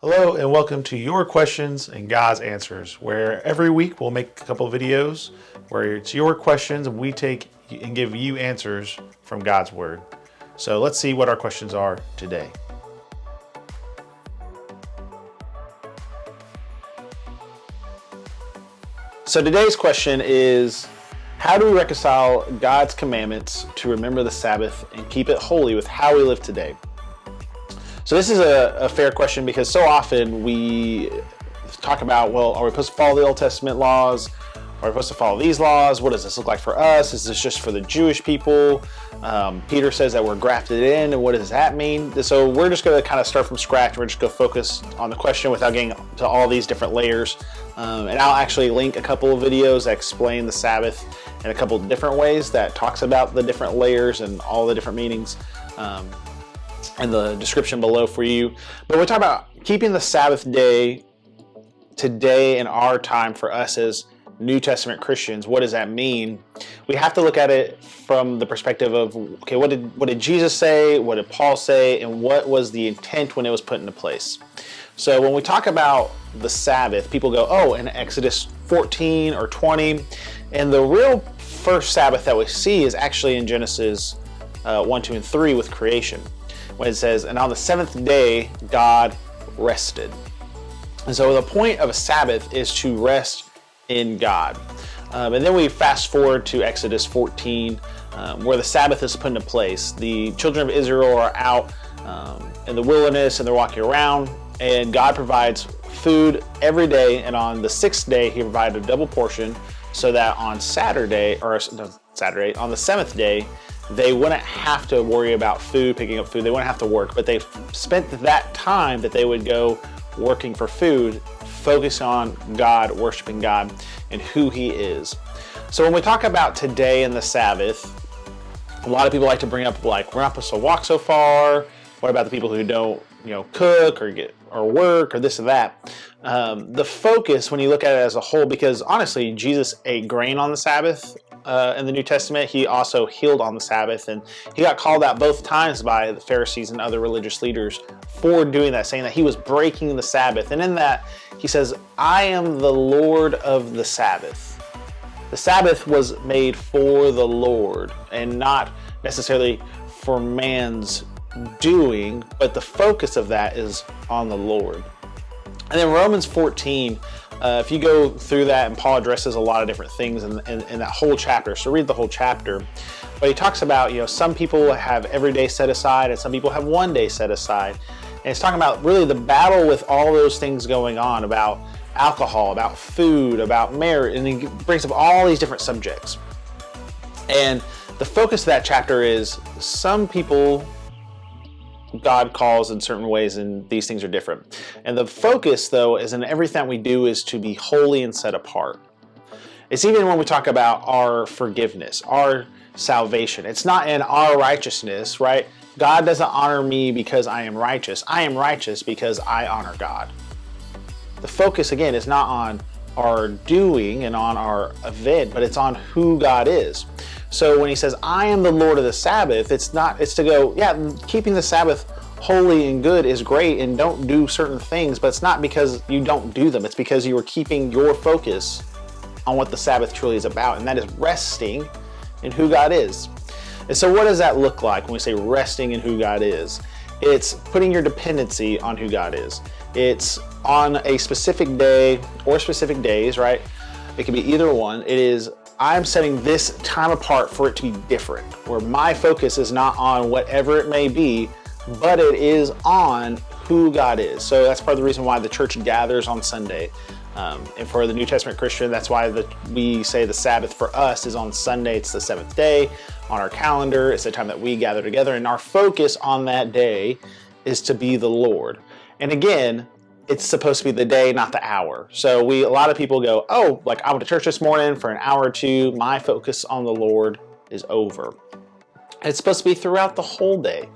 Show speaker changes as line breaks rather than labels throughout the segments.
Hello and welcome to Your Questions and God's Answers, where every week we'll make a couple of videos where it's your questions and we take and give you answers from God's Word. So let's see what our questions are today. So today's question is, how do we reconcile God's commandments to remember the Sabbath and keep it holy with how we live today? So this is a fair question because so often we talk about, well, are we supposed to follow the Old Testament laws? Are we supposed to follow these laws? What does this look like for us? Is this just for the Jewish people? Peter says that we're grafted in, and what does that mean? So we're just going to kind of start from scratch. We're just going to focus on the question without getting to all these different layers. And I'll actually link a couple of videos that explain the Sabbath in a couple of different ways that talks about the different layers and all the different meanings. In the description below for you. But we're talking about keeping the Sabbath day today in our time for us as New Testament Christians. What does that mean? We have to look at it from the perspective of, okay, what did Jesus say? What did Paul say? And what was the intent when it was put into place? So when we talk about the Sabbath, people go, oh, in Exodus 14 or 20. And the real first Sabbath that we see is actually in Genesis 1, 2, and 3 with creation. When it says, and on the seventh day, God rested. And so the point of a Sabbath is to rest in God. And then we fast forward to Exodus 14, where the Sabbath is put into place. The children of Israel are out in the wilderness and they're walking around, and God provides food every day. And on the sixth day, he provided a double portion so that on on the seventh day, they wouldn't have to worry about food, picking up food. They wouldn't have to work, but they spent that time that they would go working for food, focus on God, worshiping God, and who he is. So when we talk about today and the Sabbath, a lot of people like to bring up, like, we're not supposed to walk so far. What about the people who don't, cook or work or this or that? The focus, when you look at it as a whole, because honestly, Jesus ate grain on the Sabbath. In the New Testament, he also healed on the Sabbath, and he got called out both times by the Pharisees and other religious leaders for doing that, saying that he was breaking the Sabbath. And in that, he says, I am the Lord of the Sabbath. The Sabbath was made for the Lord and not necessarily for man's doing, but the focus of that is on the Lord. And then Romans 14, if you go through that, and Paul addresses a lot of different things in that whole chapter, so read the whole chapter. But he talks about, some people have every day set aside and some people have one day set aside. And it's talking about really the battle with all those things going on, about alcohol, about food, about marriage, and he brings up all these different subjects. And the focus of that chapter is some people God calls in certain ways, and these things are different. And the focus, though, is in everything we do is to be holy and set apart. It's even when we talk about our forgiveness, our salvation. It's not in our righteousness, right? God doesn't honor me because I am righteous. I am righteous because I honor God. The focus, again, is not on our doing and on our event, but it's on who God is. So when he says, I am the Lord of the Sabbath, it's to go, yeah, keeping the Sabbath holy and good is great, and don't do certain things, but it's not because you don't do them. It's because you are keeping your focus on what the Sabbath truly is about, and that is resting in who God is. And so what does that look like when we say resting in who God is? It's putting your dependency on who God is. It's on a specific day or specific days, right? It can be either one. It is, I'm setting this time apart for it to be different, where my focus is not on whatever it may be, but it is on who God is. So that's part of the reason why the church gathers on Sunday. And for the New Testament Christian, that's why we say the Sabbath for us is on Sunday. It's the seventh day on our calendar. It's the time that we gather together, and our focus on that day is to be the Lord. And again, it's supposed to be the day, not the hour. So a lot of people go, oh, like I went to church this morning for an hour or two. My focus on the Lord is over. It's supposed to be throughout the whole day.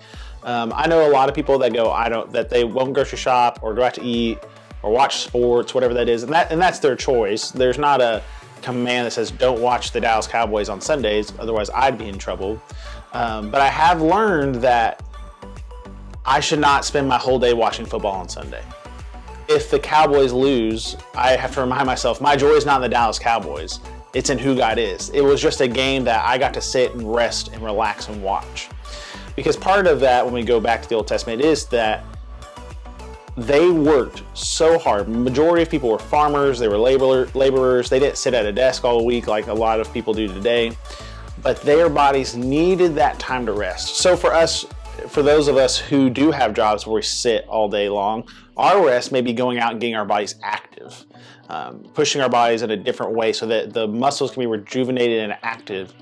I know a lot of people that go, that they won't grocery shop or go out to eat or watch sports, whatever that is, and that's their choice. There's not a command that says don't watch the Dallas Cowboys on Sundays, otherwise I'd be in trouble. But I have learned that I should not spend my whole day watching football on Sunday. if the Cowboys lose, I have to remind myself, my joy is not in the Dallas Cowboys. It's in who God is. It was just a game that I got to sit and rest and relax and watch. Because part of that, when we go back to the Old Testament, is that they worked so hard. Majority of people were farmers, they were laborers. They didn't sit at a desk all week like a lot of people do today. But their bodies needed that time to rest. So for us, for those of us who do have jobs where we sit all day long, our rest may be going out and getting our bodies active, pushing our bodies in a different way so that the muscles can be rejuvenated and active,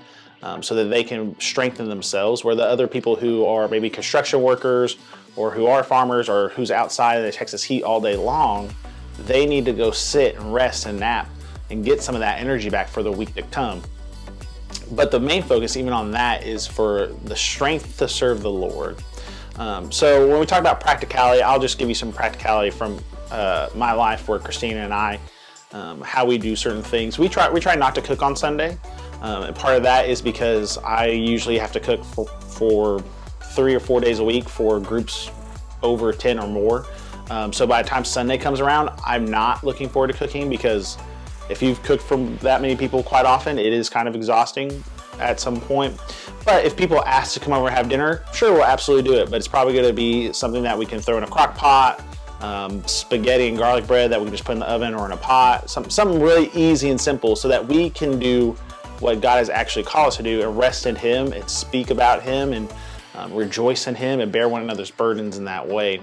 so that they can strengthen themselves, where the other people who are maybe construction workers or who are farmers or who's outside in the Texas heat all day long, they need to go sit and rest and nap and get some of that energy back for the week to come. But the main focus even on that is for the strength to serve the Lord. So when we talk about practicality, I'll just give you some practicality from my life where Christina and I, how we do certain things. We try not to cook on Sunday. And part of that is because I usually have to cook for 3 or 4 days a week for groups over 10 or more. So by the time Sunday comes around, I'm not looking forward to cooking, because if you've cooked for that many people quite often, it is kind of exhausting at some point. But if people ask to come over and have dinner, sure, we'll absolutely do it. But it's probably going to be something that we can throw in a crock pot, spaghetti and garlic bread that we can just put in the oven or in a pot, something really easy and simple, so that we can do what God has actually called us to do, and rest in Him and speak about Him and rejoice in Him and bear one another's burdens in that way.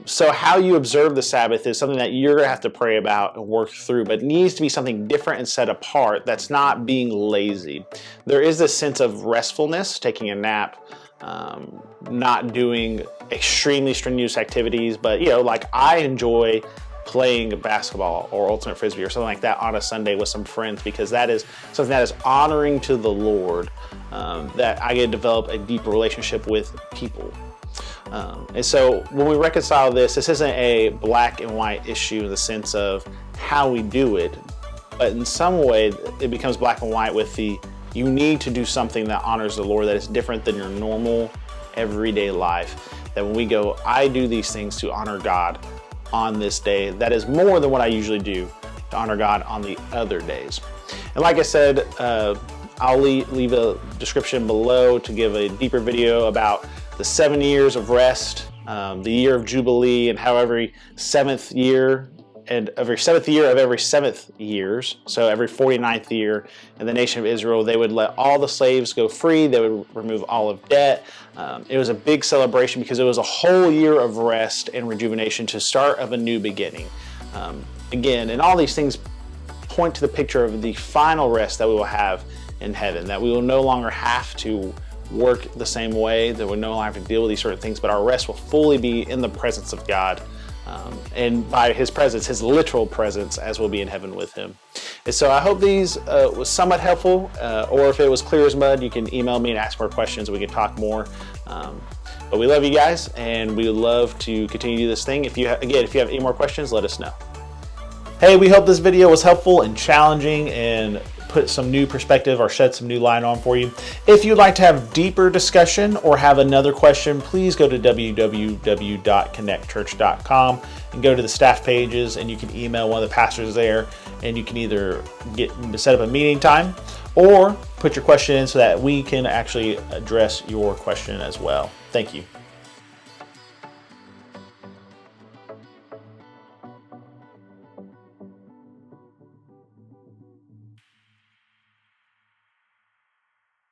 So how you observe the Sabbath is something that you're going to have to pray about and work through, but it needs to be something different and set apart that's not being lazy. There is this sense of restfulness, taking a nap, not doing extremely strenuous activities, but like I enjoy playing basketball or ultimate frisbee or something like that on a Sunday with some friends, because that is something that is honoring to the Lord, that I get to develop a deeper relationship with people. And so when we reconcile this isn't a black and white issue in the sense of how we do it, but in some way it becomes black and white with you need to do something that honors the Lord, that is different than your normal everyday life. That when we go, I do these things to honor God on this day, that is more than what I usually do to honor God on the other days. And like I said, I'll leave a description below to give a deeper video about the 7 years of rest, the year of Jubilee, and how every seventh year of every 7th years, so every 49th year in the nation of Israel, they would let all the slaves go free. They would remove all of debt. It was a big celebration because it was a whole year of rest and rejuvenation to start of a new beginning. Again, and all these things point to the picture of the final rest that we will have in heaven, that we will no longer have to work the same way, that we no longer have to deal with these certain things, but our rest will fully be in the presence of God, and by His presence, His literal presence, as we'll be in heaven with Him. And so I hope these was somewhat helpful, or if it was clear as mud, you can email me and ask more questions, we can talk more. But we love you guys, and we would love to continue to do this thing. If you have any more questions, let us know. Hey, we hope this video was helpful and challenging and put some new perspective or shed some new light on for you. If you'd like to have deeper discussion or have another question, please go to www.connectchurch.com and go to the staff pages, and you can email one of the pastors there, and you can either set up a meeting time or put your question in so that we can actually address your question as well. Thank you.